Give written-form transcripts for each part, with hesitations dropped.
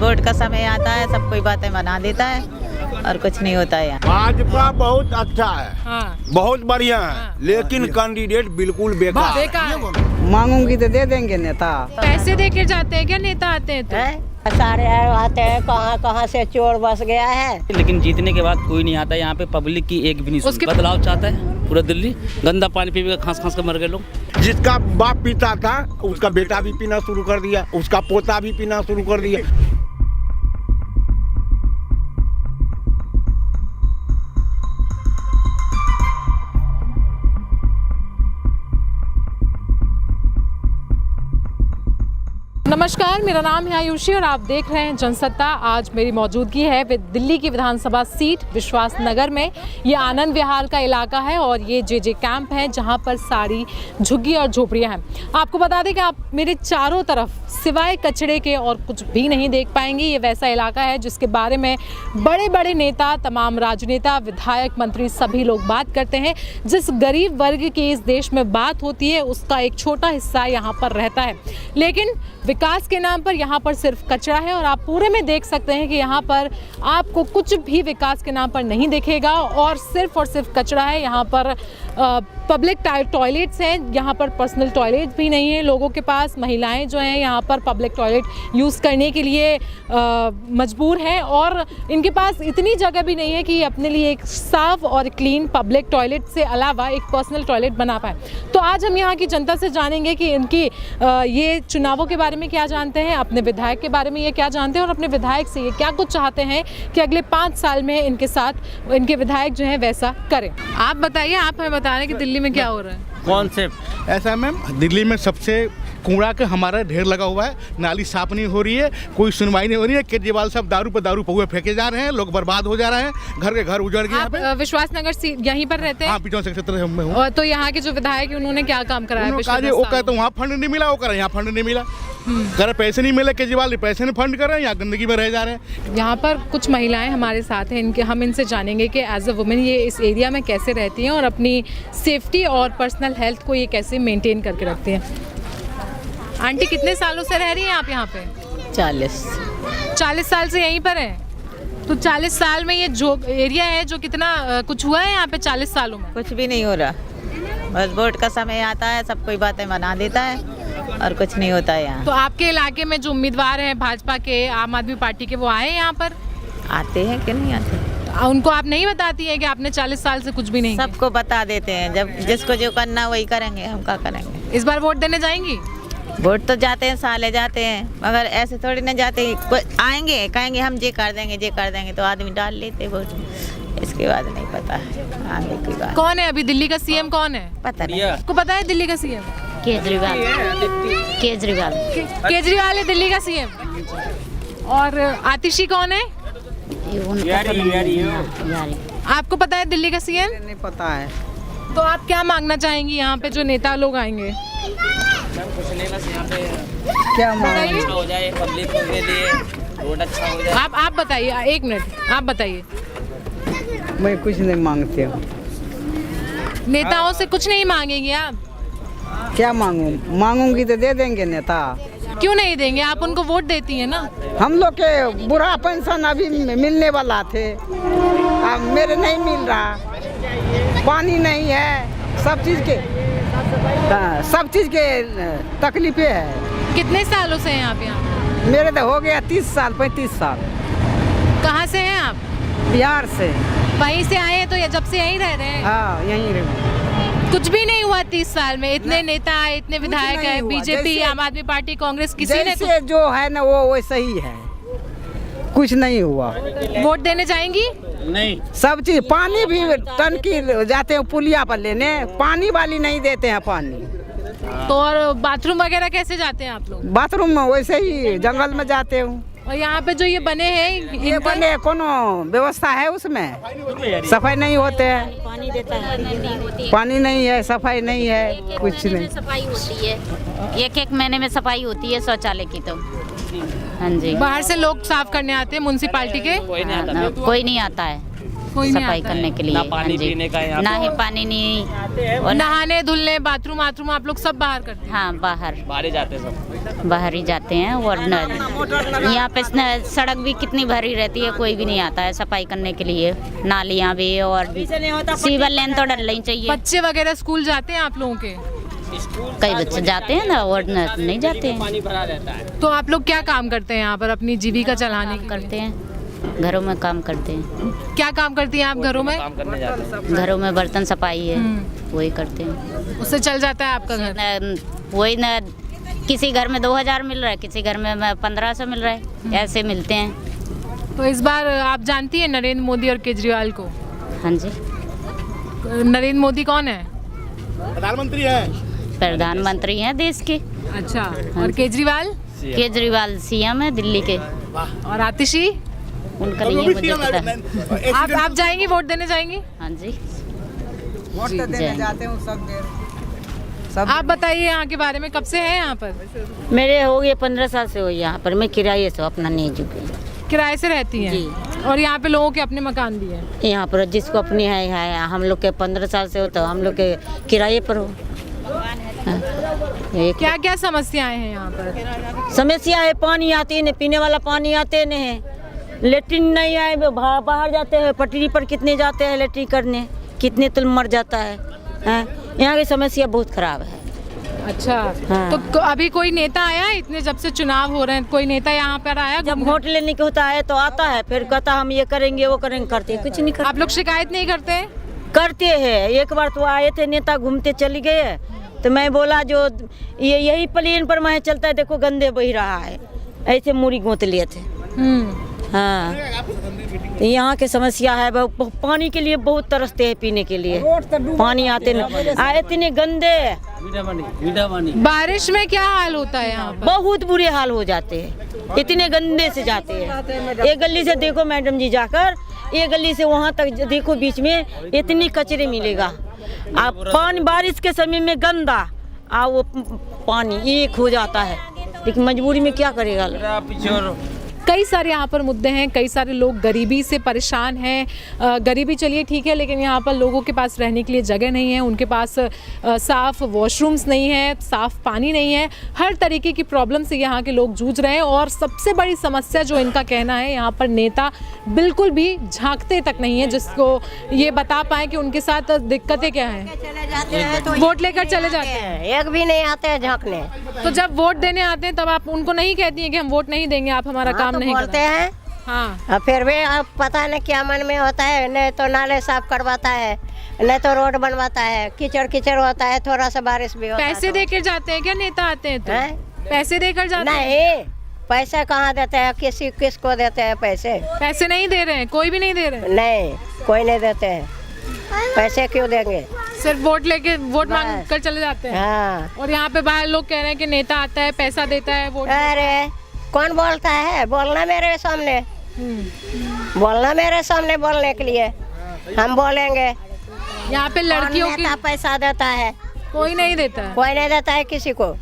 Vote का समय आता है सब कोई बातें बना देता है और कुछ नहीं होता है यहाँ। भाजपा बहुत अच्छा है, हाँ। बहुत बढ़िया है, लेकिन कैंडिडेट बिल्कुल बेकार है। बेकार। मांगूंगी तो दे देंगे नेता। पैसे दे के जाते हैं क्या नेता आते हैं तो? सारे आते हैं, कहाँ कहाँ से चोर बस गया है। लेकिन जीतने के बाद कोई नहीं आता यहाँ पे, पब्लिक की एक भी नहीं सुनती। बदलाव चाहता है पूरा दिल्ली, गंदा पानी पी खांस खांस कर मर गए लोग। जिसका बाप पीता था उसका बेटा भी पीना शुरू कर दिया, उसका पोता भी पीना शुरू कर दिया। नमस्कार, मेरा नाम है आयुषी और आप देख रहे हैं जनसत्ता। आज मेरी मौजूदगी है दिल्ली की विधानसभा सीट विश्वास नगर में। ये आनंद विहार का इलाका है और ये जे कैंप है जहां पर सारी झुग्गी और झोपड़ियां हैं। आपको बता दें कि आप मेरे चारों तरफ सिवाय कचड़े के और कुछ भी नहीं देख पाएंगे। ये वैसा इलाका है जिसके बारे में बड़े बड़े नेता, तमाम राजनेता, विधायक, मंत्री सभी लोग बात करते हैं। जिस गरीब वर्ग की इस देश में बात होती है उसका एक छोटा हिस्सा यहाँ पर रहता है, लेकिन विकास के नाम पर यहाँ पर सिर्फ कचरा है। और आप पूरे में देख सकते हैं कि यहाँ पर आपको कुछ भी विकास के नाम पर नहीं दिखेगा और सिर्फ कचरा है। यहाँ पर पब्लिक टॉयलेट्स हैं, यहाँ पर पर्सनल टॉयलेट भी नहीं है लोगों के पास। महिलाएं जो हैं यहाँ पर पब्लिक टॉयलेट यूज़ करने के लिए मजबूर हैं और इनके पास इतनी जगह भी नहीं है कि अपने लिए एक साफ और क्लीन पब्लिक टॉयलेट से अलावा एक पर्सनल टॉयलेट बना पाए। तो आज हम यहाँ की जनता से जानेंगे कि इनकी ये चुनावों के बारे में क्या जानते हैं, अपने विधायक के बारे में ये क्या जानते हैं और अपने विधायक से ये क्या कुछ चाहते हैं कि अगले 5 साल में इनके साथ इनके विधायक जो हैं वैसा करें। आप बताइए, आप हमें बता रहे हैं कि दिल्ली में क्या हो रहा है। कॉन्सेप्ट ऐसा है मैम, दिल्ली में सबसे कूड़ा के हमारा ढेर लगा हुआ है, नाली साफ नहीं हो रही है, कोई सुनवाई नहीं हो रही है। केजरीवाल साहब दारू पर दारू पहुए फेंके जा रहे हैं, लोग बर्बाद हो जा रहे हैं, घर के घर उजड़ गए। आप विश्वास नगर यहीं पर रहते हैं? हाँ, पिछौन क्षेत्र में हूँ। और तो यहाँ के जो विधायक है उन्होंने क्या काम कराया? वो कहते वहाँ फंड नहीं मिला, वो कह रहे यहाँ फंड नहीं मिला, कर पैसे नहीं मिले, केजरीवाल पैसे नहीं फंड कर रहे हैं, यहाँ गंदगी में रह जा रहे हैं। यहाँ पर कुछ महिलाएं हमारे साथ हैं, इनके हम इनसे जानेंगे कि एज अ वुमेन ये इस एरिया में कैसे रहती हैं और अपनी सेफ्टी और पर्सनल हेल्थ को ये कैसे मेंटेन करके रखती हैं। आंटी, कितने सालों से रह रही हैं आप यहाँ पे? 40 साल से यहीं पर हैं। तो 40 साल में ये जो एरिया है जो कितना कुछ हुआ है यहाँ पे 40 सालों में? कुछ भी नहीं हो रहा, बस वोट का समय आता है सब कोई बातें बना देता है और कुछ नहीं होता है यहाँ। तो आपके इलाके में जो उम्मीदवार हैं भाजपा के, आम आदमी पार्टी के, वो आए यहाँ पर? आते हैं कि नहीं आते? उनको आप नहीं बताती है कि आपने 40 साल से कुछ भी नहीं? सबको बता देते हैं, जब जिसको जो करना वही करेंगे, हम क्या करेंगे। इस बार वोट देने जाएंगी? वोट तो जाते हैं, साले जाते हैं, मगर ऐसे थोड़ी ना जाते हैं। आएंगे कहेंगे हम ये कर देंगे तो आदमी डाल लेते वोट। इसके बाद नहीं पता आगे की बात। कौन है अभी दिल्ली का सीएम? कौन है पता नहीं। आपको पता है दिल्ली का सीएम? केजरीवाल केजरीवाल है दिल्ली का सीएम। और आतिशी कौन है? आपको पता है दिल्ली का सीएम? नहीं पता है। तो आप क्या मांगना चाहेंगी यहाँ पे जो नेता लोग आएंगे? क्या मांगे? हो जाए, पब्लिक के लिए रोड अच्छा हो जाए। आप बताइए, 1 मिनट आप बताइए। मैं कुछ नहीं मांगती हूँ। नेताओं से कुछ नहीं मांगेंगे आप? क्या मांगू? मांगूंगी तो दे देंगे नेता। क्यों नहीं देंगे? आप उनको वोट देती हैं ना। हम लोग के बुढ़ा पेंशन अभी मिलने वाला थे, अब मेरे नहीं मिल रहा, पानी नहीं है, सब चीज़ के तकलीफें है। कितने सालों से हैं आप यहाँ? मेरे तो हो गया 30 साल 35 साल। कहाँ से हैं आप? बिहार से। वहीं से आए हैं तो जब से यहीं रह रहे हैं? हाँ, यहीं रहे। कुछ भी नहीं हुआ 30 साल में? इतने नेता आए, इतने विधायक है, बीजेपी, आम आदमी पार्टी, कांग्रेस, किसी ने कुछ जो है ना वो वैसे ही है, कुछ नहीं हुआ। वोट देने जाएंगी? नहीं। सब चीज, पानी भी टंकी जाते हैं पुलिया पर लेने, पानी वाली नहीं देते हैं पानी। तो और बाथरूम वगैरह कैसे जाते हैं आप लोग? बाथरूम में वैसे ही जंगल में जाते हूँ। और यहाँ पे जो ये बने हैं, ये बने कोनो व्यवस्था है उसमें? सफाई नहीं होते हैं, पानी देता है, पानी नहीं है, सफाई नहीं है, कुछ नहीं। सफाई होती है, एक महीने में सफाई होती है शौचालय की। तो हाँ जी, बाहर से लोग साफ करने आते हैं म्युनिसिपैलिटी के? कोई नहीं आता है। कोई नहीं सफाई आता है। करने के लिए। ना पानी हाँ जी। पीने का यहाँ ना ही पानी नहीं और नहाने धुलने बाथरूम आप लोग सब बाहर करते हैं? हाँ बाहर बाहर ही जाते हैं सब। बाहर ही जाते हैं। और यहाँ पे सड़क भी कितनी भरी रहती है, कोई भी नहीं आता है सफाई करने के लिए। नालियाँ भी और सीवर लेन तो डर ही चाहिए। बच्चे वगैरह स्कूल जाते हैं आप लोगों के? कई बच्चे जाते हैं ना और नहीं जाते हैं। पानी भरा रहता है। तो आप लोग क्या काम करते हैं यहाँ पर अपनी जीविका चलाने के लिए? करते हैं, घरों में काम करते हैं। क्या काम करती हैं आप घरों में? काम करने जाते हैं। घरों में बर्तन सफाई है, वही करते हैं। उससे चल जाता है आपका घर? वही ना, किसी घर में 2000 मिल रहा है, किसी घर में 1500 मिल रहा है, ऐसे मिलते हैं। तो इस बार आप जानती हैं नरेंद्र मोदी और केजरीवाल को? हाँ जी। नरेंद्र मोदी कौन है? प्रधानमंत्री है। प्रधानमंत्री हैं देश के। अच्छा। और केजरीवाल सीएम है दिल्ली के। और आतिशी? उनका नहीं है मुझे पता। आप जाएंगी, वोट देने जाएंगी? हाँ जी। वोट तो देने जाते हूँ सब देर। आप बताइए यहाँ के बारे में, कब से है यहाँ पर? मेरे हो गए 15 साल से हो यहाँ पर। मैं किराए से अपना नहीं झुकी। किराए से रहती हैं? जी। और यहाँ पे लोगों के अपने मकान भी हैं? यहाँ पर जिसको अपनी है हम लोग के 15 साल से हो तो हम लोग के किराए पर हो। क्या क्या समस्याएं हैं यहाँ पर? समस्या है, पानी आती नहीं, पीने वाला पानी आते नहीं है, लेटरिन नहीं आए, बाहर जाते हैं पटरी पर कितने जाते हैं लेटरिन करने, कितने तो मर जाता है। यहाँ की समस्या बहुत खराब है। अच्छा। हाँ। तो अभी कोई नेता आया है? इतने जब से चुनाव हो रहे हैं कोई नेता यहाँ पर आया? जब वोट लेने के होता है तो आता है, फिर कहता हम ये करेंगे वो करेंगे, करते कुछ नहीं करते। आप लोग शिकायत नहीं करते? करते हैं। एक बार तो आए थे नेता, घूमते चले गए तो मैं बोला जो ये यही प्लेन पर मैं चलता है, देखो गंदे बह रहा है, ऐसे मूरी गोत लिए थे। हाँ, यहाँ की समस्या है, पानी के लिए बहुत तरसते हैं, पीने के लिए पानी आते नहीं, आए इतने गंदे। बारिश में क्या हाल होता है यहाँ पर? बहुत बुरे हाल हो जाते हैं, इतने गंदे से जाते हैं। एक गली से देखो मैडम जी जाकर, एक गली से वहाँ तक देखो, बीच में इतनी कचरे मिलेगा। आप पानी बारिश के समय में गंदा वो पानी एक हो जाता है, लेकिन मजबूरी में क्या करेगा। कई सारे यहाँ पर मुद्दे हैं, कई सारे लोग गरीबी से परेशान हैं। गरीबी चलिए ठीक है, लेकिन यहाँ पर लोगों के पास रहने के लिए जगह नहीं है, उनके पास साफ़ वॉशरूम्स नहीं है, साफ़ पानी नहीं है, हर तरीके की प्रॉब्लम से यहाँ के लोग जूझ रहे हैं। और सबसे बड़ी समस्या जो इनका कहना है, यहाँ पर नेता बिल्कुल भी झांकते तक नहीं है जिसको ये बता पाए कि उनके साथ दिक्कतें क्या हैं। वोट लेकर चले जाते हैं, एक भी नहीं आते हैं झांकने। तो जब वोट देने आते हैं तब आप उनको नहीं कहती हैं कि हम वोट नहीं देंगे, आप हमारा काम नहीं बोलते हैं। हाँ। फिर भी अब पता नहीं क्या मन में होता है, नहीं तो नाले साफ करवाता है, नहीं तो रोड बनवाता है, कीचड़ कीचड़ होता है, थोड़ा सा बारिश भी होता है। पैसे देकर जाते हैं क्या नेता आते हैं तो? पैसे देकर जाते हैं? नहीं, पैसे कहाँ देते हैं, किसको देते हैं पैसे? पैसे नहीं दे रहे हैं, कोई भी नहीं दे रहे? नहीं, कोई नहीं देते हैं, पैसे क्यों देंगे? सिर्फ वोट लेके वोट मांग कर चले जाते हैं। हाँ। और यहाँ पे बाहर लोग कह रहे हैं कि नेता आता है, पैसा देता है, वोट। अरे कौन बोलता है? बोलना मेरे सामने, बोलना मेरे सामने बोलने के लिए, हम बोलेंगे। यहाँ पे लड़कियों की पैसा देता है, कोई नहीं देता है। कोई नहीं देता है किसी को।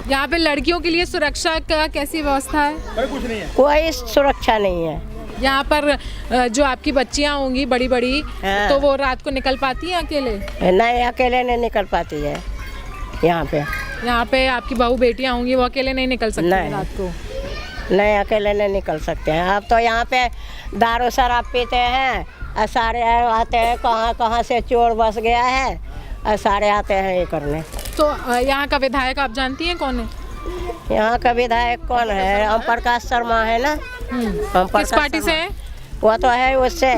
यहाँ पे लड़कियों के लिए सुरक्षा का कैसी व्यवस्था है? कोई सुरक्षा नहीं है। यहाँ पर जो आपकी बच्चियाँ होंगी बड़ी बड़ी, हाँ। तो वो रात को निकल पाती हैं अकेले? नहीं, अकेले नहीं निकल पाती है यहाँ पे। यहाँ पे आपकी बहू बेटियाँ होंगी, वो अकेले नहीं निकल सकती हैं रात को? नहीं, अकेले नहीं निकल सकते हैं। अब तो यहाँ पे दारू शराब पीते हैं और सारे आते हैं, कहाँ कहाँ से चोर बस गया है और सारे आते हैं ये करने। तो यहाँ का विधायक आप जानती हैं कौन है? यहाँ का विधायक कौन है? ओम प्रकाश शर्मा है ना। किस पार्टी से है? वो तो है उससे,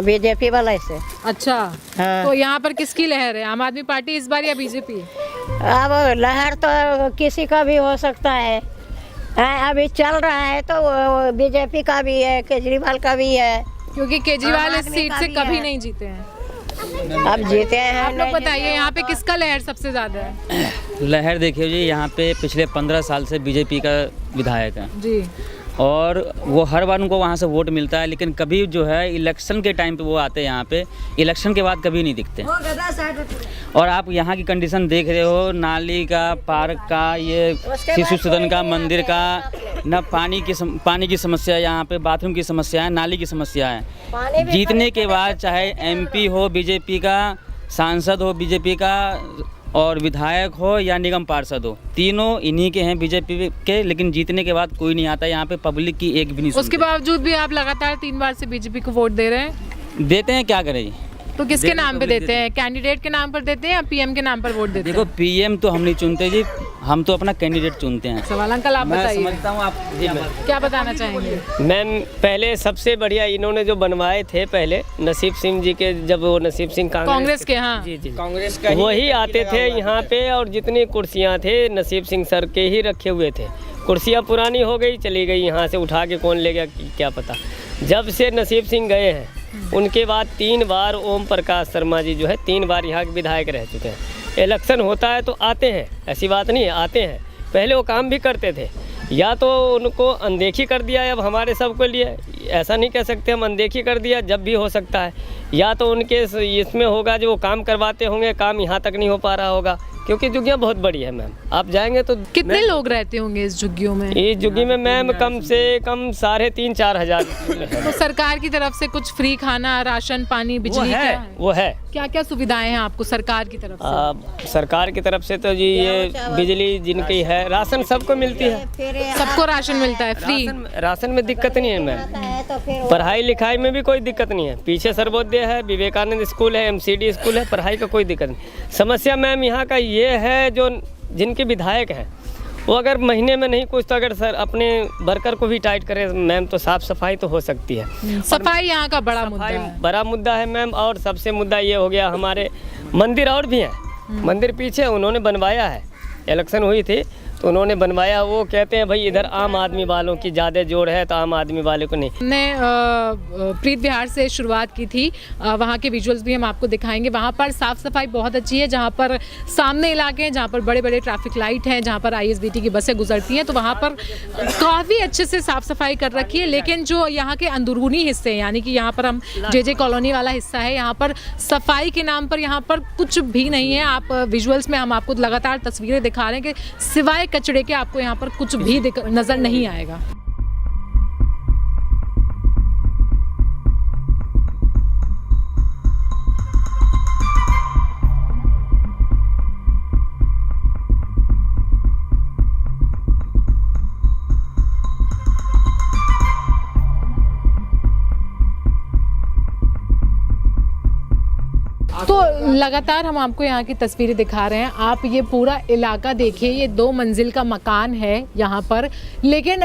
बीजेपी वाले से। अच्छा। हाँ। तो यहाँ पर किसकी लहर है, आम आदमी पार्टी इस बार या बीजेपी? अब लहर तो किसी का भी हो सकता है। अभी चल रहा है तो बीजेपी का भी है, केजरीवाल का भी है, क्योंकि केजरीवाल इस सीट से कभी नहीं जीते हैं। अब जीते हैं। आप लोग बताइए यहाँ पे किसका लहर सबसे ज्यादा है? लहर देखिए जी, यहाँ पे पिछले 15 साल से बीजेपी का विधायक है जी। और वो हर बार उनको वहाँ से वोट मिलता है, लेकिन कभी जो है इलेक्शन के टाइम पे वो आते हैं यहाँ पे, इलेक्शन के बाद कभी नहीं दिखते। और आप यहाँ की कंडीशन देख रहे हो, नाली का, पार्क का, ये शिशु सदन का, मंदिर का, ना पानी की समस्या है यहाँ पे, बाथरूम की समस्या है, नाली की समस्या है। जीतने के बाद चाहे एमपी हो बीजेपी का, सांसद हो बीजेपी का, और विधायक हो या निगम पार्षद हो, तीनों इन्हीं के हैं बीजेपी के, लेकिन जीतने के बाद कोई नहीं आता यहाँ पे, पब्लिक की एक भी नहीं सुनती। उसके बावजूद भी आप लगातार 3 बार से बीजेपी को वोट दे रहे हैं। देते हैं, क्या करें? तो किसके नाम पे देते हैं? कैंडिडेट के नाम पर देते हैं या पीएम के नाम पर वोट देते हैं? देखो, पीएम तो हम नहीं चुनते जी, हम तो अपना कैंडिडेट चुनते हैं। सवाल अंकल आप मैं बताइए। समझता हूँ आप क्या बताना चाहेंगे? मैम, पहले सबसे बढ़िया इन्होंने जो बनवाए थे पहले नसीब सिंह जी के, जब वो नसीब सिंह कांग्रेस के, हाँ जी कांग्रेस का वही आते थे यहाँ पे, और जितनी कुर्सियाँ थे नसीब सिंह सर के ही रखे हुए थे। कुर्सियाँ पुरानी हो गई, चली गई, यहाँ से उठा के कौन ले गया क्या पता। जब से नसीब सिंह गए हैं उनके बाद 3 बार ओम प्रकाश शर्मा जी जो है 3 बार यहाँ के विधायक रह चुके हैं। इलेक्शन होता है तो आते हैं, ऐसी बात नहीं है, आते हैं। पहले वो काम भी करते थे, या तो उनको अनदेखी कर दिया अब हमारे सबके लिए, ऐसा नहीं कह सकते हम अनदेखी कर दिया, जब भी हो सकता है, या तो उनके इसमें होगा जो वो काम करवाते होंगे, काम यहाँ तक नहीं हो पा रहा होगा, क्योंकि झुग्गियाँ बहुत बड़ी है मैम। आप जाएंगे तो कितने लोग रहते होंगे इस झुग्गियों में? इस झुग्गी में मैम कम से कम 3,500-4 हज़ार। तो सरकार की तरफ से कुछ फ्री खाना, राशन पानी, बिजली वो है। क्या क्या सुविधाएं हैं आपको सरकार की तरफ से? सरकार की तरफ से तो जी ये बिजली जिनकी है, राशन सबको मिलती है, सबको राशन मिलता है फ्री। राशन में दिक्कत नहीं है मैम। पढ़ाई लिखाई में भी कोई दिक्कत नहीं है, पीछे सर्वोदय है, विवेकानंद स्कूल है, MCD स्कूल है, पढ़ाई का कोई दिक्कत नहीं। समस्या मैम यहाँ का ये है, जो जिनके विधायक हैं वो अगर महीने में नहीं कुछ तो अगर सर अपने वर्कर को भी टाइट करे मैम, तो साफ सफाई तो हो सकती है। सफाई यहाँ का बड़ा मुद्दा है मैम। और सबसे मुद्दा ये हो गया, हमारे मंदिर और भी हैं, मंदिर पीछे उन्होंने बनवाया है, इलेक्शन हुई थी तो उन्होंने बनवाया। वो कहते हैं भाई इधर आम आदमी वालों की ज़्यादा जोर है, तो आम आदमी वाले को नहीं। हमने प्रीत विहार से शुरुआत की थी, वहाँ के विजुअल्स भी हम आपको दिखाएंगे। वहाँ पर साफ़ सफाई बहुत अच्छी है, जहाँ पर सामने इलाके हैं, जहाँ पर बड़े बड़े ट्रैफिक लाइट हैं, जहाँ पर ISBT की बसें गुजरती हैं, तो वहाँ पर काफ़ी अच्छे से साफ़ सफाई कर रखी है। लेकिन जो यहाँ के अंदरूनी हिस्से हैं, यानी कि यहाँ पर हम JJ कॉलोनी वाला हिस्सा है, यहाँ पर सफाई के नाम पर यहाँ पर कुछ भी नहीं है। आप विजुअल्स में हम आपको लगातार तस्वीरें दिखा रहे हैं कि सिवाय कचड़े के आपको यहाँ पर कुछ भी नजर नहीं आएगा। तो लगातार हम आपको यहाँ की तस्वीरें दिखा रहे हैं। आप ये पूरा इलाका देखिए, ये 2 मंजिल का मकान है यहाँ पर, लेकिन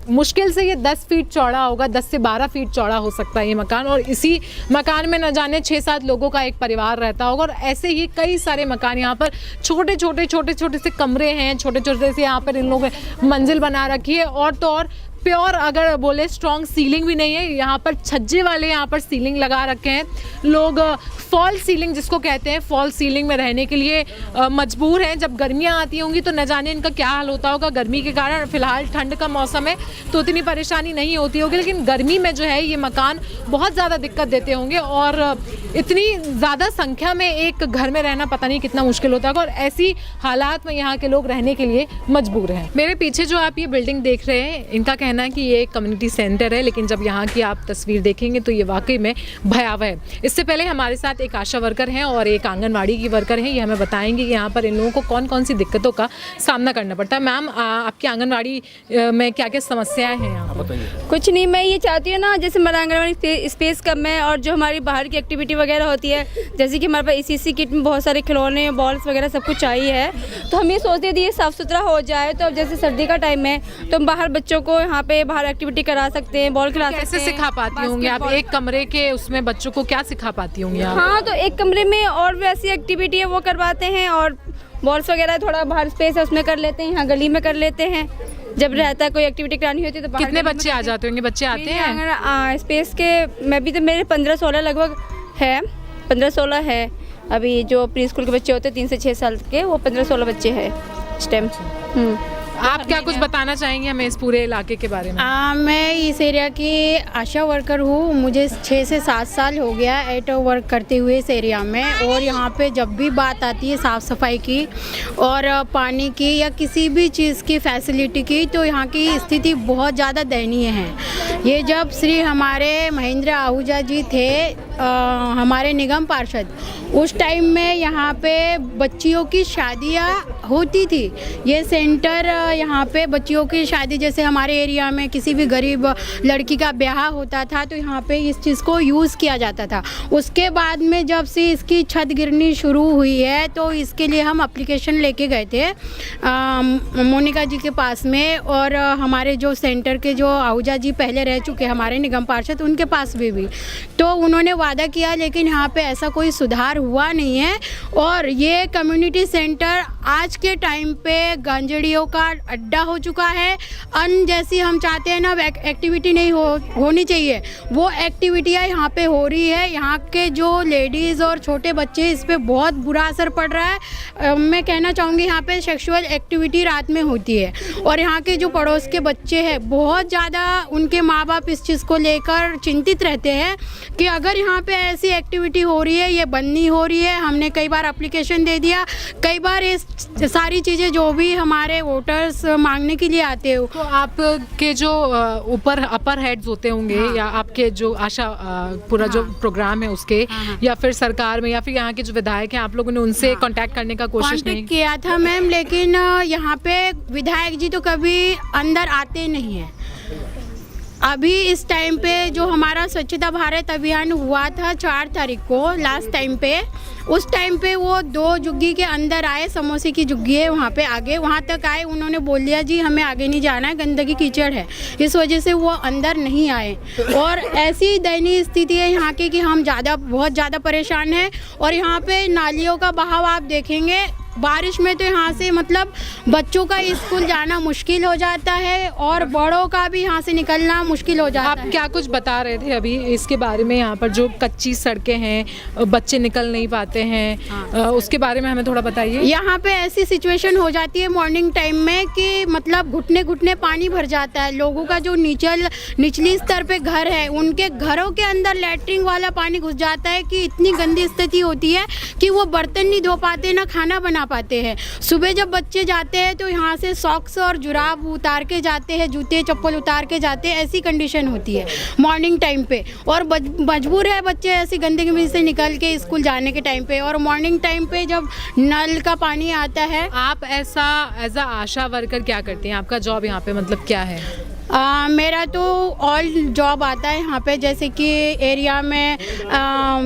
मुश्किल से ये 10 फीट चौड़ा होगा, 10 से 12 फीट चौड़ा हो सकता है ये मकान। और इसी मकान में न जाने 6-7 लोगों का एक परिवार रहता होगा। और ऐसे ही कई सारे मकान यहाँ पर, छोटे छोटे से कमरे हैं, छोटे छोटे से यहाँ पर इन लोगों ने मंजिल बना रखी है। और तो और प्योर अगर बोले स्ट्रॉन्ग सीलिंग भी नहीं है, यहाँ पर छज्जे वाले यहाँ पर सीलिंग लगा रखे हैं। लोग फॉल सीलिंग जिसको कहते हैं, फॉल सीलिंग में रहने के लिए मजबूर हैं। जब गर्मियाँ आती होंगी तो न जाने इनका क्या हाल होता होगा। गर्मी के कारण, फिलहाल ठंड का मौसम है तो इतनी परेशानी नहीं होती होगी, लेकिन गर्मी में जो है ये मकान बहुत ज़्यादा दिक्कत देते होंगे। और इतनी ज़्यादा संख्या में एक घर में रहना पता नहीं कितना मुश्किल होता होगा। और ऐसी हालात में यहाँ के लोग रहने के लिए मजबूर हैं। मेरे पीछे जो आप ये बिल्डिंग देख रहे हैं, इनका कहना है कि ये एक कम्युनिटी सेंटर है, लेकिन जब यहाँ की आप तस्वीर देखेंगे तो ये वाकई में भयावह है। इससे पहले हमारे साथ एक आशा वर्कर हैं और एक आंगनवाड़ी की वर्कर हैं, ये हमें बताएंगे कि यहाँ पर इन लोगों को कौन कौन सी दिक्कतों का सामना करना पड़ता है। मैम, आपकी आंगनवाड़ी में क्या क्या समस्याएं हैं यहाँ पर? कुछ नहीं, मैं ये चाहती हूँ ना, जैसे हमारा आंगनवाड़ी स्पेस कम है और जो हमारी बाहर की एक्टिविटी वगैरह होती है, जैसे कि हमारे पास ECC किट में बहुत सारे खिलौने, बॉल्स वगैरह सब कुछ चाहिए है, तो हम ये सोचते थे ये साफ़ सुथरा हो जाए। तो अब जैसे सर्दी का टाइम है तो हम बाहर बच्चों को यहाँ पे बाहर एक्टिविटी करा सकते हैं, बॉल खिला सकते हैं। कैसे सिखा पाती होंगी आप? एक कमरे के उसमें बच्चों को क्या सिखा पाती होंगी आप? हाँ, तो एक कमरे में और वैसी एक्टिविटी है वो करवाते हैं, और बॉल्स वगैरह थोड़ा बाहर स्पेस है उसमें कर लेते हैं, यहाँ गली में कर लेते हैं। जब रहता है कोई एक्टिविटी करानी होती है तो कितने बच्चे आ जाते होंगे? बच्चे आते हैं स्पेस के मैं भी तो मेरे 15-16 लगभग है, 15-16 है। अभी जो प्री स्कूल के बच्चे होते हैं 3 से 6 साल के, वो 15-16 बच्चे हैं इस टाइम। आप क्या कुछ बताना चाहेंगे हमें इस पूरे इलाके के बारे में? मैं इस एरिया की आशा वर्कर हूँ। मुझे 6 से 7 साल हो गया एटो वर्क करते हुए इस एरिया में, और यहाँ पे जब भी बात आती है साफ़ सफाई की और पानी की या किसी भी चीज़ की फैसिलिटी की, तो यहाँ की स्थिति बहुत ज़्यादा दयनीय है। ये जब श्री हमारे महेंद्र आहूजा जी थे हमारे निगम पार्षद, उस टाइम में यहाँ पे बच्चियों की शादियाँ होती थी। ये सेंटर यहाँ पे बच्चियों की शादी, जैसे हमारे एरिया में किसी भी गरीब लड़की का ब्याह होता था तो यहाँ पे इस चीज़ को यूज़ किया जाता था। उसके बाद में जब से इसकी छत गिरनी शुरू हुई है तो इसके लिए हम एप्लीकेशन लेके गए थे मोनिका जी के पास में, और हमारे जो सेंटर के जो आहूजा जी पहले रह चुके हमारे निगम पार्षद, उनके पास भी तो उन्होंने वादा किया, लेकिन यहाँ पे ऐसा कोई सुधार हुआ नहीं है। और ये कम्युनिटी सेंटर आज के टाइम पे गांजड़ियों का अड्डा हो चुका है। जैसी हम चाहते हैं ना एक्टिविटी नहीं होनी चाहिए, वो एक्टिविटियाँ यहाँ पे हो रही है। यहाँ के जो लेडीज़ और छोटे बच्चे, इस पे बहुत बुरा असर पड़ रहा है। मैं कहना चाहूँगी यहाँ पे सेक्सुअल एक्टिविटी रात में होती है, और यहाँ के जो पड़ोस के बच्चे हैं बहुत ज़्यादा उनके माँ बाप इस चीज़ को लेकर चिंतित रहते हैं कि अगर यहाँ पे ऐसी एक्टिविटी हो रही है, ये बंद नहीं हो रही है। हमने कई बार एप्लीकेशन दे दिया, कई बार ये सारी चीज़ें जो भी हमारे वोटर्स मांगने के लिए आते हो। तो आपके जो ऊपर अपर हेड्स होते होंगे, हाँ, या आपके जो आशा पूरा, हाँ, जो प्रोग्राम है उसके, हाँ, या फिर सरकार में या फिर यहाँ के जो विधायक हैं, आप लोगों ने उनसे कांटेक्ट करने का कोशिश नहीं किया था मैम, लेकिन यहाँ पे विधायक जी तो कभी अंदर आते नहीं हैं। अभी इस टाइम पे जो हमारा स्वच्छता भारत अभियान हुआ था 4 तारीख को लास्ट टाइम पे, उस टाइम पे वो 2 झुग्गी के अंदर आए, समोसे की झुग्गी है वहाँ पे आगे, वहाँ तक आए। उन्होंने बोल दिया जी हमें आगे नहीं जाना है, गंदगी कीचड़ है, इस वजह से वो अंदर नहीं आए। और ऐसी दयनीय स्थिति है यहाँ की कि हम बहुत ज़्यादा परेशान हैं। और यहाँ पे नालियों का बहाव आप देखेंगे, बारिश में तो यहाँ से मतलब बच्चों का स्कूल जाना मुश्किल हो जाता है और बड़ों का भी यहाँ से निकलना मुश्किल हो जाता है। आप क्या कुछ बता रहे थे अभी इसके बारे में? यहाँ पर जो कच्ची सड़कें हैं, बच्चे निकल नहीं पाते हैं, हाँ, उसके बारे में हमें थोड़ा बताइए। यहाँ पे ऐसी सिचुएशन हो जाती है मॉर्निंग टाइम में कि मतलब घुटने घुटने पानी भर जाता है। लोगों का जो निचली स्तर पे घर है, उनके घरों के अंदर लैट्रिन वाला पानी घुस जाता है कि इतनी गंदी स्थिति होती है कि वो बर्तन नहीं धो पाते, ना खाना बना पाते हैं। सुबह जब बच्चे जाते हैं तो यहाँ से सॉक्स और जुराब उतार के जाते हैं, जूते चप्पल उतार के जाते हैं, ऐसी कंडीशन होती है मॉर्निंग टाइम पे। और मजबूर है बच्चे ऐसी गंदगी में से निकल के स्कूल जाने के टाइम पे। और मॉर्निंग टाइम पे जब नल का पानी आता है। आप ऐसा एज अ आशा वर्कर क्या करते हैं? आपका जॉब यहाँ पे मतलब क्या है? मेरा तो ऑल जॉब आता है यहाँ पे, जैसे कि एरिया में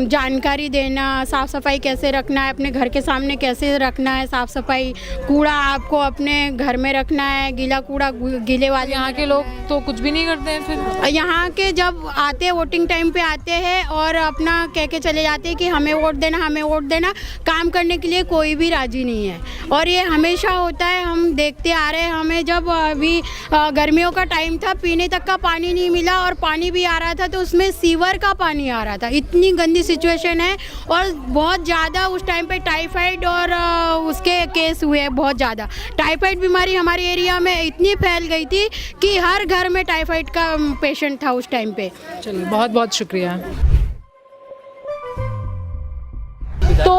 जानकारी देना, साफ़ सफाई कैसे रखना है, अपने घर के सामने कैसे रखना है साफ़ सफाई, कूड़ा आपको अपने घर में रखना है, गीला कूड़ा गीले वाले। यहाँ के लोग तो कुछ भी नहीं करते हैं। फिर यहाँ के जब आते हैं वोटिंग टाइम पे आते हैं और अपना कह के चले जाते हैं कि हमें वोट देना, हमें वोट देना। काम करने के लिए कोई भी राजी नहीं है और ये हमेशा होता है, हम देखते आ रहे हैं। हमें जब अभी गर्मियों का टाइम था, पीने तक का पानी नहीं मिला और पानी भी आ रहा था तो उसमें सीवर का पानी आ रहा था। इतनी गंदी सिचुएशन है और बहुत ज़्यादा उस टाइम पे टाइफाइड और उसके केस हुए हैं। बहुत ज़्यादा टाइफाइड बीमारी हमारे एरिया में इतनी फैल गई थी कि हर घर में टाइफाइड का पेशेंट था उस टाइम पे। चलिए, बहुत बहुत शुक्रिया। तो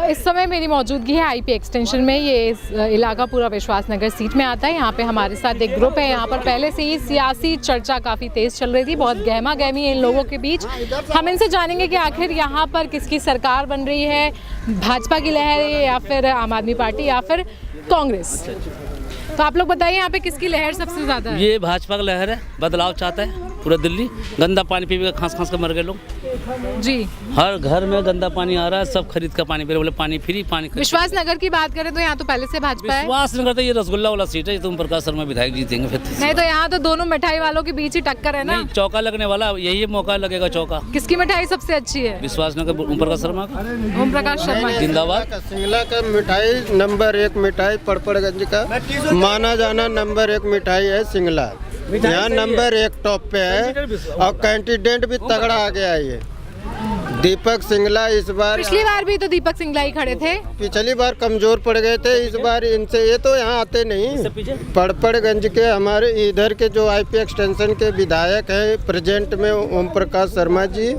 इस समय मेरी मौजूदगी है आईपी एक्सटेंशन में। ये इलाका पूरा विश्वास नगर सीट में आता है। यहाँ पे हमारे साथ एक ग्रुप है। यहाँ पर पहले से ही सियासी चर्चा काफ़ी तेज़ चल रही थी, बहुत गहमा गहमी है इन लोगों के बीच। हम इनसे जानेंगे कि आखिर यहाँ पर किसकी सरकार बन रही है, भाजपा की लहर या फिर आम आदमी पार्टी या फिर कांग्रेस। तो आप लोग बताइए यहाँ पे किसकी लहर सबसे ज़्यादा है? ये भाजपा का लहर है, बदलाव चाहता है पूरा दिल्ली। गंदा पानी पी पी खांस खांस कर मर गए लोग जी। हर घर में गंदा पानी आ रहा है, सब खरीद का पानी पी रहे, बोले पानी फ्री पानी। विश्वास नगर की बात करें तो यहाँ तो पहले से भाजपा है। विश्वास नगर तो ये रसगुल्ला वाला सीट है, ये तुम प्रकाश शर्मा विधायक जीतेंगे। फिर नहीं तो यहाँ तो दोनों मिठाई वालों के बीच ही टक्कर है ना। चौका लगने वाला यही मौका लगेगा। चौका किसकी मिठाई सबसे अच्छी है? विश्वास नगर ओम प्रकाश शर्मा का। ओम प्रकाश शर्मा जिंदाबाद। सिंगला का मिठाई नंबर 1 मिठाई पड़पड़गंज का माना जाना नंबर 1 मिठाई है सिंगला। यहाँ नंबर 1 टॉप पे है और कैंडिडेट भी तगड़ा आ गया है। ये दीपक सिंगला इस बार, पिछली बार भी तो दीपक सिंगला ही खड़े थे। पिछली बार कमजोर पड़ गए थे, इस बार इनसे ये तो यहाँ आते नहीं। पड़पड़गंज के हमारे इधर के जो आईपी एक्सटेंशन के विधायक हैं प्रेजेंट में ओम प्रकाश शर्मा जी,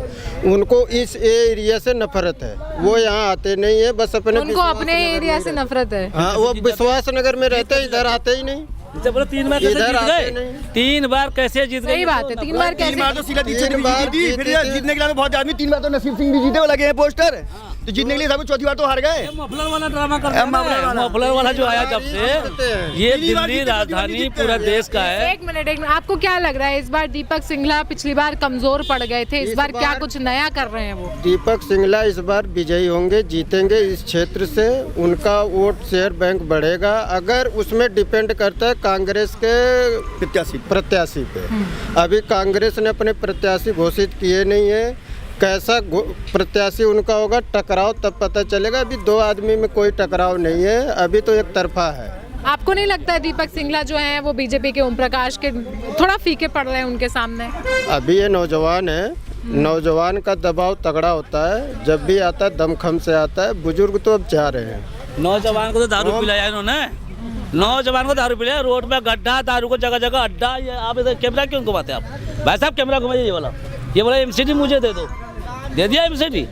उनको इस एरिया से नफरत है, वो यहाँ आते नहीं है, बस अपने उनको अपने एरिया से नफरत है। हाँ, वो विश्वास नगर में रहते हैं, इधर आते ही नहीं। बोलो 3 बार कैसे जीत गए? 3 बार कैसे जीत गए? सही बात है, 3 बार कैसे? 3 बार तो सीधा जीतने के लिए बहुत आदमी, 3 बार तो नसीब सिंह भी जीते, वो लगे हैं पोस्टर, तो जीतने के लिए सब 4थी बार तो हार गए। मफलर वाला ड्रामा करते हैं, मफलर वाला जो आया जब से, ये दिल्ली राजधानी पूरा देश का है। एक मिनट, आपको क्या लग रहा है इस बार दीपक सिंगला पिछली बार कमजोर पड़ गए थे, इस बार क्या कुछ नया कर रहे हैं वो? दीपक सिंगला इस बार विजयी होंगे, जीतेंगे इस क्षेत्र से, उनका वोट शेयर बैंक बढ़ेगा। अगर उसमें डिपेंड करता है कांग्रेस के प्रत्याशी पे, अभी कांग्रेस ने अपने प्रत्याशी घोषित किए नहीं है, कैसा प्रत्याशी उनका होगा, टकराव तब पता चलेगा। अभी 2 आदमी में कोई टकराव नहीं है, अभी तो एक तरफा है। आपको नहीं लगता है दीपक सिंगला जो है वो बीजेपी के ओम प्रकाश के थोड़ा फीके पड़ रहे हैं उनके सामने? अभी ये नौजवान है, नौजवान का दबाव तगड़ा होता है, जब भी आता है दमखम से आता है। बुजुर्ग तो अब जा रहे हैं। नौजवान को तो दारू पिलाया इन्होंने, नौजवान को दारू पिलाया, रोड पे गड्ढा, दारू को जगह जगह अड्डा। ये आप इधर कैमरा क्यों घुमाते हैं आप? भाई साहब कैमरा घुमाइए, ये बोला एमसीडी मुझे दे दो, दे दिया एमसीडी।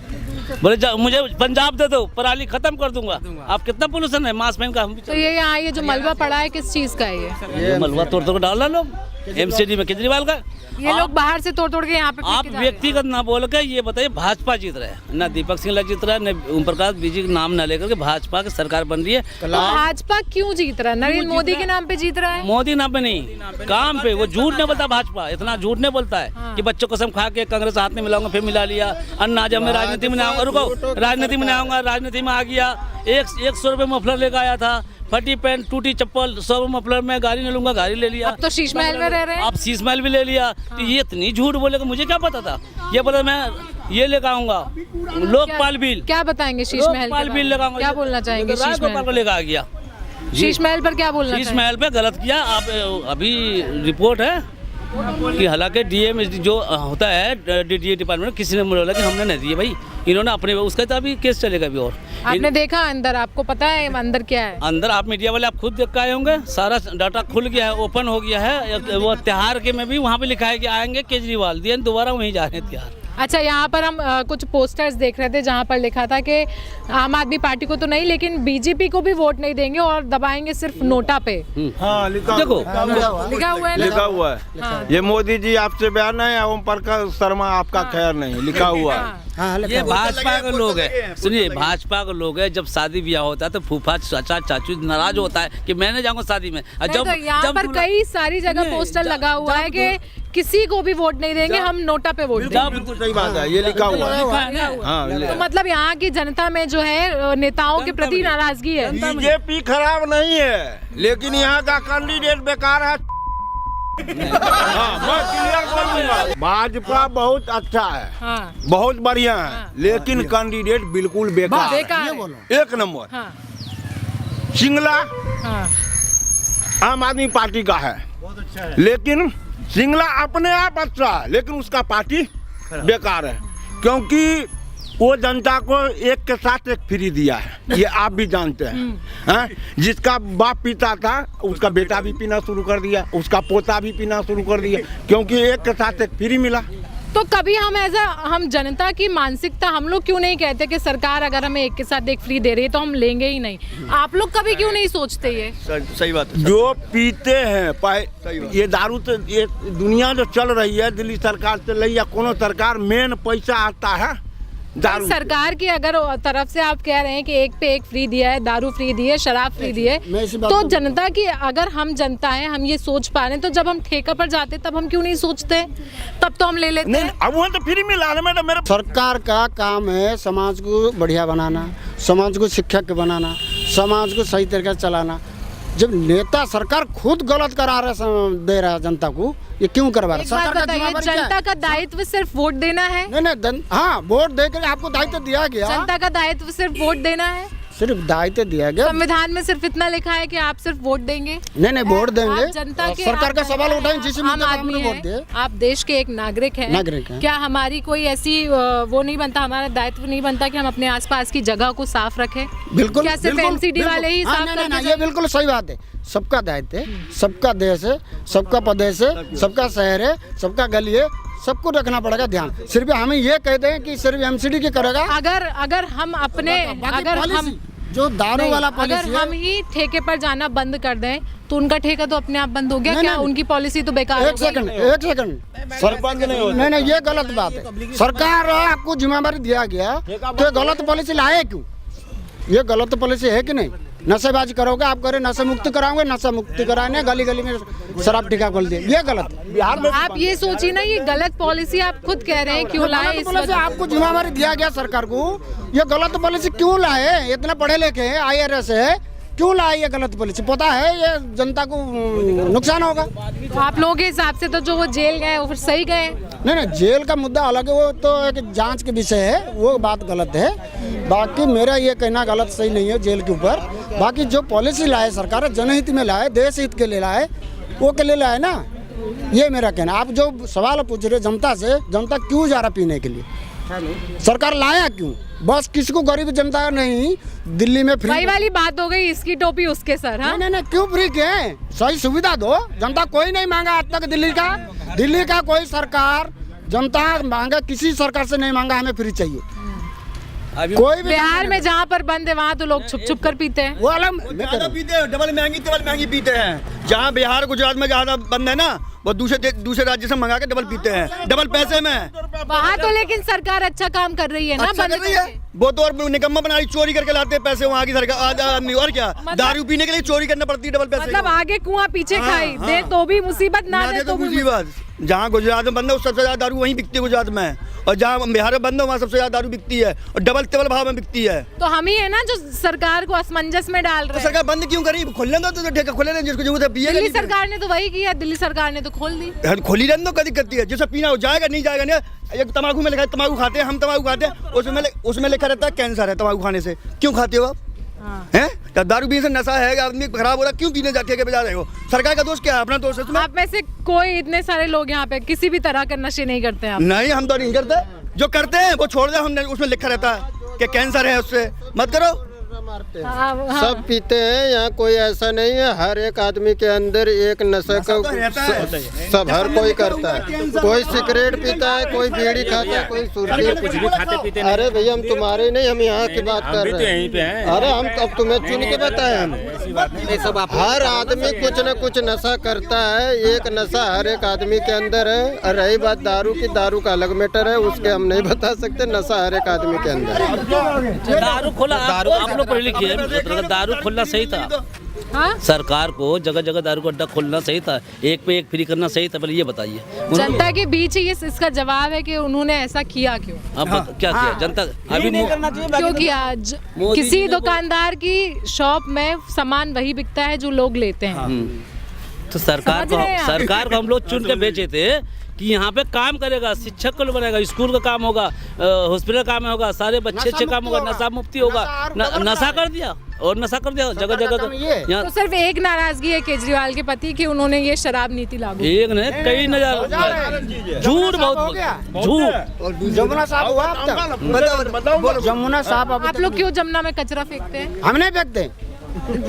बोले मुझे पंजाब दे दो, पराली खत्म कर दूंगा। आप कितना पोल्यूशन है मास मैन का? हम भी तो ये यहाँ ये जो मलबा पड़ा है किस चीज का है? ये मलबा तोड़ तोड़ डाल रहा लोग एमसीडी में, केजरीवाल का। ये लोग बाहर से तोड़ तोड़ के यहाँ पे आप व्यक्तिगत ना बोल के ये बताइए, भाजपा जीत रहा है ना, दीपक सिंगला जीत रहा है ना, ओम प्रकाश बीजी का नाम ना लेकर के भाजपा की सरकार बन रही है। तो भाजपा क्यों जीत रहा है? नरेंद्र मोदी के नाम पे जीत रहा है? मोदी नाम पे नहीं, काम पे। वो झूठ नहीं बोलता, भाजपा इतना झूठ नहीं बोलता है कि बच्चों कसम खा के कांग्रेस हाथ में मिलाऊंगा, फिर मिला लिया। अन्ना जब मैं राजनीति में आऊंगा, रुको, राजनीति में आऊंगा, राजनीति में आ गया, 100 रुपये मफलर लेकर आया था, फटी पैंट, टूटी चप्पल, 100 मफलर में गाड़ी नहीं लूंगा, गाड़ी ले लिया। अब तो शीश महल में रह रहे हैं। आप शीश महल भी ले लिया। तो ये इतनी झूठ बोलेगा, मुझे क्या पता था? ये बोला मैं ये लेकर आऊंगा लोकपाल बिल। क्या बताएंगे शीश महल बिल लगाऊंगा? क्या बोलना चाहेंगे? शीश महल को लेकर आ गया। शीश महल पर क्या बोलना? शीश महल पे गलत किया। आप अभी रिपोर्ट है कि हालांकि डीएम जो होता है डीडीए डिपार्टमेंट, किसी ने बोला कि हमने नहीं दिए भाई, इन्होंने अपने, उसका तो अभी केस चलेगा अभी। और आपने देखा अंदर, आपको पता है अंदर क्या है? अंदर आप मीडिया वाले आप खुद देख के आए होंगे, सारा डाटा खुल गया है, ओपन हो गया है। वो त्योहार के में भी वहाँ पे लिखा है कि आएंगे केजरीवाल, दिए दोबारा वहीं जा रहे हैं त्योहार। अच्छा, यहाँ पर हम कुछ पोस्टर्स देख रहे थे जहाँ पर लिखा था कि आम आदमी पार्टी को तो नहीं लेकिन बीजेपी को भी वोट नहीं देंगे और दबाएंगे सिर्फ नोटा पे। हाँ, देखो लिखा हुआ है, लिखा हुआ है। हाँ। ये मोदी जी आपसे बयान है, ओम प्रकाश शर्मा आपका खैर नहीं, लिखा हुआ है। ये भाजपा के लोग हैं, सुनिए, भाजपा के लोग हैं। जब शादी ब्याह होता है तो फूफा चाचा चाचू नाराज होता है कि मैं नहीं जाऊंगा शादी में। जब यहाँ पर कई सारी जगह पोस्टर लगा हुआ है कि किसी को भी वोट नहीं देंगे, हम नोटा पे वोट देंगे। बिल्कुल सही बात है, ये लिखा हुआ है। तो मतलब यहाँ की जनता में जो है नेताओं के प्रति नाराजगी है। बीजेपी खराब नहीं है, लेकिन यहाँ का कैंडिडेट बेकार है। हाँ, मैं क्लियर बोलूंगा, भाजपा बहुत अच्छा है, हाँ। बहुत बढ़िया है, लेकिन कैंडिडेट बिल्कुल बेकार है। एक नंबर। हाँ। सिंगला हाँ। आम आदमी पार्टी का है, लेकिन सिंगला अपने आप अच्छा है, लेकिन उसका पार्टी बेकार है, क्योंकि वो जनता को एक के साथ एक फ्री दिया है, ये आप भी जानते हैं। जिसका बाप पीता था उसका बेटा भी पीना शुरू कर दिया, उसका पोता भी पीना शुरू कर दिया, क्योंकि एक के साथ एक फ्री मिला। तो कभी हम जनता की मानसिकता हम लोग क्यों नहीं कहते कि सरकार अगर हमें एक के साथ एक फ्री दे रही है तो हम लेंगे ही नहीं? आप लोग कभी क्यों नहीं सोचते ये? सही बात है। जो पीते हैं ये दारू, तो ये दुनिया जो चल रही है, दिल्ली सरकार चल रही है, कोनो सरकार, मेन पैसा आता है दारू। सरकार की अगर तरफ से आप कह रहे हैं कि एक पे एक फ्री दिया है, दारू फ्री दी है, शराब फ्री दी है, तो जनता की, अगर हम जनता है, हम ये सोच पा रहे हैं, तो जब हम ठेका पर जाते तब हम क्यों नहीं सोचते? तब तो हम ले लेते हैं। अब वो तो फ्री मिला है मैडम। मेरा सरकार का काम है समाज को बढ़िया बनाना, समाज को शिक्षक बनाना, समाज को सही तरीके से चलाना। जब नेता सरकार खुद गलत करा रहा दे रहा है जनता को, ये क्यों करवा रहा है? जनता का दायित्व सिर्फ वोट देना है? नहीं, हाँ, वोट देकर आपको दायित्व दिया गया। जनता का दायित्व सिर्फ वोट देना है? सिर्फ दायित्व दिया गया। संविधान में सिर्फ इतना लिखा है कि आप सिर्फ वोट देंगे। नहीं वोट देंगे, आप जनता के सरकार का सवाल उठाएं, जिस आम आदमी वोट दे। है, आप देश के एक नागरिक हैं। क्या हमारी कोई ऐसी वो नहीं बनता, हमारा दायित्व नहीं बनता कि हम अपने आसपास की जगह को साफ रखें? बिल्कुल, क्या सिर्फ एनसीडी वाले ही साफ करके? ये बिल्कुल सही बात है। सबका दायित्व है, सबका देश है, सबका प्रदेश है, सबका शहर है, सबका गली है, सबको रखना पड़ेगा ध्यान। सिर्फ हमें ये कहते हैं कि सिर्फ एमसीडी की करेगा। अगर हम अपने हम जो दारू वाला अगर हम ही ठेके पर जाना बंद कर दें तो उनका ठेका तो अपने आप बंद हो गया। क्या उनकी पॉलिसी तो बेकार हो गई? एक सेकंड सरपंच नहीं, ये गलत बात है। सरकार आपको जिम्मेदारी दिया गया तो गलत पॉलिसी लाए क्यों? ये गलत पॉलिसी है कि नहीं? नशेबाजी करोगे आप, करे नशे मुक्त कराओगे, नशा मुक्ति कराने गली गली में शराब ठेका खोल दिए, ये गलत है। बिहार में आप ये सोचिए ना, ये गलत पॉलिसी आप खुद कह रहे हैं क्यों लाए? इस वजह आपको जिम्मेदारी दिया गया सरकार को, ये गलत पॉलिसी क्यों लाए? इतना पढ़े लिखे हैं, IRS है, क्यों लाए ये गलत पॉलिसी? पता है ये जनता को नुकसान होगा। तो आप लोगों के हिसाब से तो जो वो जेल गए वो फिर सही गए? नहीं जेल का मुद्दा अलग है, वो तो एक जांच के विषय है, वो बात गलत है। बाकी मेरा ये कहना गलत सही नहीं है जेल के ऊपर। बाकी जो पॉलिसी लाए सरकार, जनहित में लाए, देश हित के लिए लाए, वो के लिए लाए ना, ये मेरा कहना। आप जो सवाल पूछ रहे जनता से, जनता क्यों जा रहा पीने के लिए, सरकार लाया क्यों? बस किसी को गरीब जनता नहीं, दिल्ली में फ्री वही वाली बात हो गई, इसकी टोपी उसके सर। हाँ नहीं क्यों फ्री के? सही सुविधा दो। जनता कोई नहीं मांगा आज तक दिल्ली का कोई सरकार, जनता मांगा, किसी सरकार से नहीं मांगा हमें फ्री चाहिए। कोई भी बिहार में जहाँ पर बंद है वहाँ तो लोग छुप छुप कर पीते हैं। वो अलग पीते हैं, डबल महंगी पीते हैं। जहाँ बिहार गुजरात में ज्यादा बंद है ना, वो दूसरे राज्य से मंगा के डबल पीते हैं, डबल पैसे में। वहाँ तो लेकिन सरकार अच्छा काम कर रही है ना, अच्छा कर रही है। वो तो और निकम्मा बना रही, चोरी करके लाते हैं पैसे वहाँ की सरकार आदमी। और क्या दारू पीने के लिए चोरी करना पड़ती है डबल पैसे। मतलब आगे कुआं पीछे खाई, दे तो भी मुसीबत, ना दे तो मुसीबत। जहाँ गुजरात में बंद है सबसे ज्यादा दारू वहीं बिकती है गुजरात में, और जहाँ बिहार में बंद है वहाँ सबसे ज्यादा दारू बिकती है, और डबल भाव में बिकती है। तो हम ही है ना जो सरकार को असमंजस में डाल रहे हैं। सरकार बंद क्यों करी? खोलने दो तो ठेका खोले, जिसको जरूरत है पिए। दिल्ली सरकार ने तो वही किया, दिल्ली सरकार ने तो खोल दी। खोली रहने दो, क्या दिक्कत है? जिसे पीना हो जाएगा, नहीं जाएगा नहीं। एक तम्बाकू में लिखा है, तम्बाकू खाते हैं हम, तम्बाकू खाते हैं, उसमें लिखा रहता है कैंसर है तम्बाकू खाने से। क्यों खाते हो आप? हैं? दारू पीने से नशा है, आदमी खराब हो रहा, क्यों पीने जाके बजा रहे हो? सरकार का दोष क्या है? अपना दोष है। आप में से कोई, इतने सारे लोग यहाँ पे किसी भी तरह के नशे नहीं करते हैं? नहीं, हम तो नहीं करते। जो करते हैं वो छोड़ दे, हमने उसमें लिखा रहता है कि कैंसर है, उससे मत करो। सब पीते हैं, यहाँ कोई ऐसा नहीं है। हर एक आदमी के अंदर एक नशे का सब हर कोई करता है। कोई सिगरेट पीता है, कोई बीड़ी खाता है, कोई सुर्खी, कुछ भी खाते पीते। अरे भैया हम तुम्हारे नहीं, हम यहाँ की बात कर रहे हैं। अरे हम अब तुम्हें चुन के बताए, हम हर आदमी कुछ न कुछ नशा करता है। एक नशा हर एक आदमी के अंदर है। और रही बात दारू की, दारू का अलग मैटर है, उसके हम नहीं बता सकते। नशा हर एक आदमी के अंदर है। दारू खोला, आप लोग लिखिए, दारू खोलना सही था। हाँ? सरकार को जगह जगह दारू का अड्डा खोलना सही था, एक पे एक फ्री करना सही था। पहले ये बताइए, जनता के बीच ही इसका जवाब है कि उन्होंने ऐसा किया क्यों? अब क्या किया जनता? अभी क्यों किया? किसी दुकानदार की शॉप में सामान वही बिकता है जो लोग लेते हैं। तो सरकार को हम लोग चुन के भेजे थे कि यहाँ पे काम करेगा, शिक्षक को बनेगा, स्कूल का काम होगा, हॉस्पिटल का काम होगा, सारे बच्चे अच्छे काम होगा, नशा मुक्ति होगा। नशा कर दिया और नशा कर दिया जगह जगह। तो सिर्फ एक नाराजगी है केजरीवाल के प्रति कि उन्होंने ये शराब नीति लागू। एक नहीं, कई नजर झूठ, बहुत झूठ। जमुना साहब हुआ, जमुना साहब आप लोग क्यों जमुना में कचरा फेंकते हैं? हम नहीं फेंकते,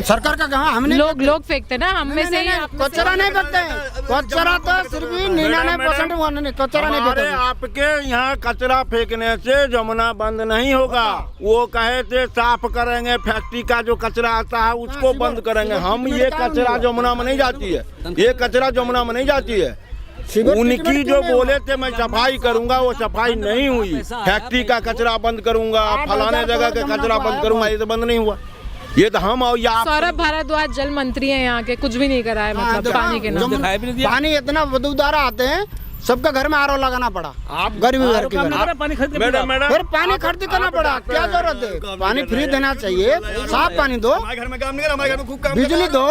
सरकार का कहा हमने। लोग फेंकते ना, हम में से ही। कचरा नहीं फेंकते, कचरा तो सिर्फ 99% कचरा नहीं फेंकते। आपके यहाँ कचरा फेंकने से जमुना बंद नहीं होगा। वो कहे थे साफ करेंगे, फैक्ट्री का जो कचरा आता है उसको बंद करेंगे। हम ये कचरा जमुना में नहीं जाती है, ये कचरा जमुना में नहीं जाती है। उनकी जो बोले थे मैं सफाई करूंगा, वो सफाई नहीं हुई। फैक्ट्री का कचरा बंद करूंगा, फलाने जगह का कचरा बंद करूंगा, ये तो बंद नहीं हुआ। ये तो हम और सौरभ भारद्वाज जल मंत्री हैं यहाँ के, कुछ भी नहीं करा है मतलब पानी के नाम। पानी इतना बदबूदार आते हैं, सबका घर में आरओ लगाना पड़ा। आप गरीब घर के फिर पानी खरीद करना पड़ा। क्या जरूरत है? पानी फ्री देना चाहिए, साफ पानी दो, बिजली दो,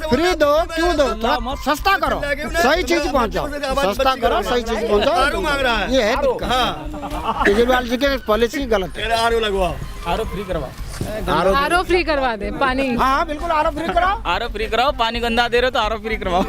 फ्री दो, क्यों दो? थोड़ा सस्ता करो, सही चीज पहुँचाओ, सस्ता करो, सही चीज पहुँचाओ। ये है दिक्कत। केजरीवाल जी के पॉलिसी गलत है। आरओ लगवाओ, आरओ फ्री करवाओ। आरओ फ्री करवा दे पानी। हाँ बिल्कुल आरओ फ्री कराओ। आरओ फ्री कराओ, पानी गंदा दे रहे हो तो आरओ फ्री करवाओ।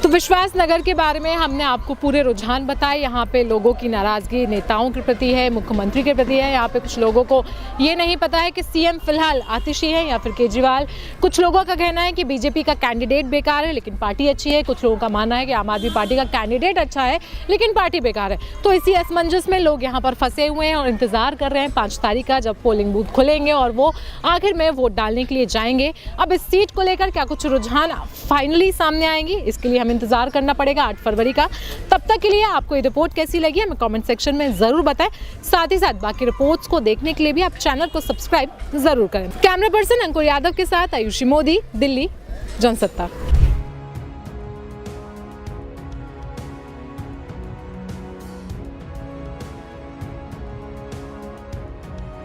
तो विश्वास नगर के बारे में हमने आपको पूरे रुझान बताए। यहाँ पे लोगों की नाराजगी नेताओं के प्रति है, मुख्यमंत्री के प्रति है। यहाँ पे कुछ लोगों को ये नहीं पता है कि सीएम फिलहाल आतिशी है या फिर केजरीवाल। कुछ लोगों का कहना है कि बीजेपी का कैंडिडेट बेकार है लेकिन पार्टी अच्छी है। कुछ लोगों का मानना है कि आम आदमी पार्टी का कैंडिडेट अच्छा है लेकिन पार्टी बेकार है। तो इसी असमंजस में लोग यहाँ पर फंसे हुए हैं और इंतजार कर रहे हैं 5 तारीख का, जब पोलिंग बूथ खुलेंगे और वो आखिर में वोट डालने के लिए जाएंगे। अब इस सीट को लेकर क्या कुछ रुझान फाइनली सामने आएंगी, इसके लिए हमें इंतजार करना पड़ेगा 8 फरवरी का। तब तक के लिए आपको ये रिपोर्ट कैसी लगी हमें कमेंट सेक्शन में जरूर बताएं। साथ ही साथ बाकी रिपोर्ट्स को देखने के लिए भी आप चैनल को सब्सक्राइब जरूर करें। कैमरा पर्सन अंकुर यादव के साथ आयुषी मोदी, दिल्ली, जनसत्ता।